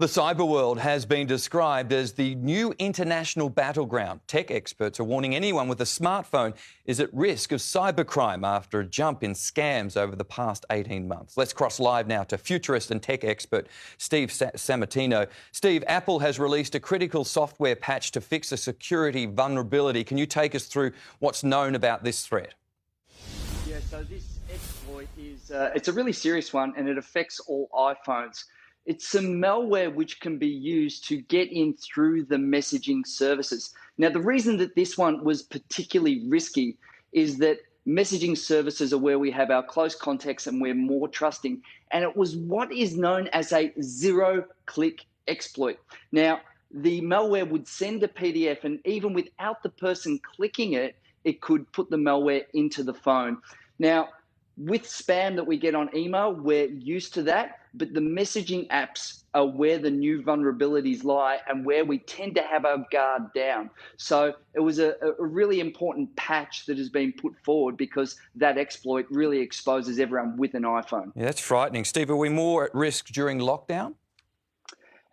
The cyber world has been described as the new international battleground. Tech experts are warning anyone with a smartphone is at risk of cybercrime after a jump in scams over the past 18 months. Let's cross live now to futurist and tech expert Steve Sammartino. Steve, Apple has released a critical software patch to fix a security vulnerability. Can you take us through what's known about this threat? Yeah, so this exploit is it's a really serious one, and it affects all iPhones. It's some malware which can be used to get in through the messaging services. Now, the reason that this one was particularly risky is that messaging services are where we have our close contacts and we're more trusting. And it was what is known as a zero-click exploit. Now, the malware would send a PDF, and even without the person clicking it, it could put the malware into the phone. Now, with spam that we get on email, we're used to that, but the messaging apps are where the new vulnerabilities lie and where we tend to have our guard down. So it was a really important patch that has been put forward because that exploit really exposes everyone with an iPhone. Yeah, that's frightening. Steve, are we more at risk during lockdown?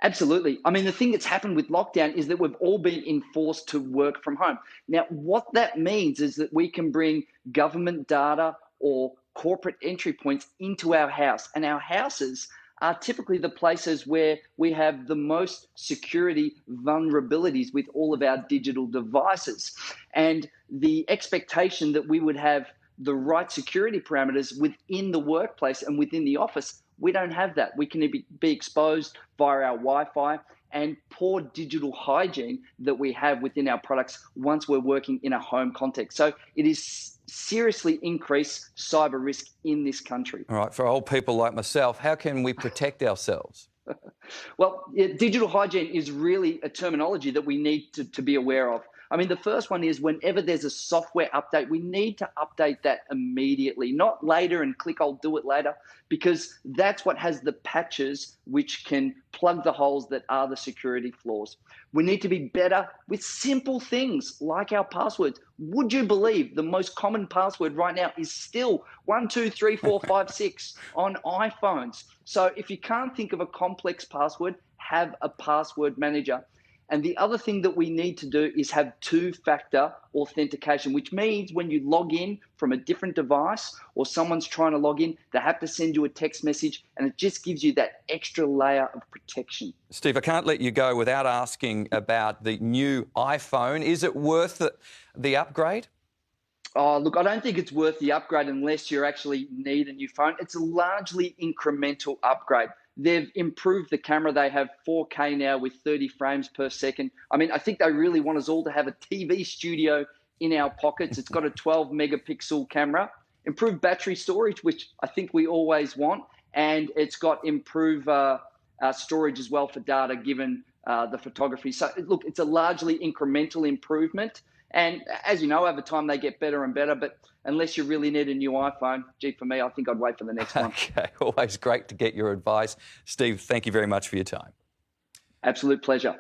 Absolutely. I mean, the thing that's happened with lockdown is that we've all been enforced to work from home. Now, what that means is that we can bring government data or corporate entry points into our house, and our houses are typically the places where we have the most security vulnerabilities with all of our digital devices. And the expectation that we would have the right security parameters within the workplace and within the office, we don't have that. We can be exposed via our Wi-Fi and poor digital hygiene that we have within our products once we're working in a home context. So it is seriously increased cyber risk in this country. All right, for old people like myself, how can we protect ourselves? Well, digital hygiene is really a terminology that we need to be aware of. I mean, the first one is whenever there's a software update, we need to update that immediately, not later and click, I'll do it later, because that's what has the patches which can plug the holes that are the security flaws. We need to be better with simple things like our passwords. Would you believe the most common password right now is still 123456 on iPhones? So if you can't think of a complex password, have a password manager. And the other thing that we need to do is have two-factor authentication, which means when you log in from a different device or someone's trying to log in, they have to send you a text message, and it just gives you that extra layer of protection. Steve, I can't let you go without asking about the new iPhone. Is it worth the upgrade? Oh, look, I don't think it's worth the upgrade unless you actually need a new phone. It's a largely incremental upgrade. They've improved the camera. They have 4K now with 30 frames per second. I mean, I think they really want us all to have a TV studio in our pockets. It's got a 12 megapixel camera, improved battery storage, which I think we always want, and it's got improved storage as well for data given the photography. So look, it's a largely incremental improvement. And as you know, over time, they get better and better. But unless you really need a new iPhone, gee, for me, I think I'd wait for the next one. Okay, always great to get your advice. Steve, thank you very much for your time. Absolute pleasure.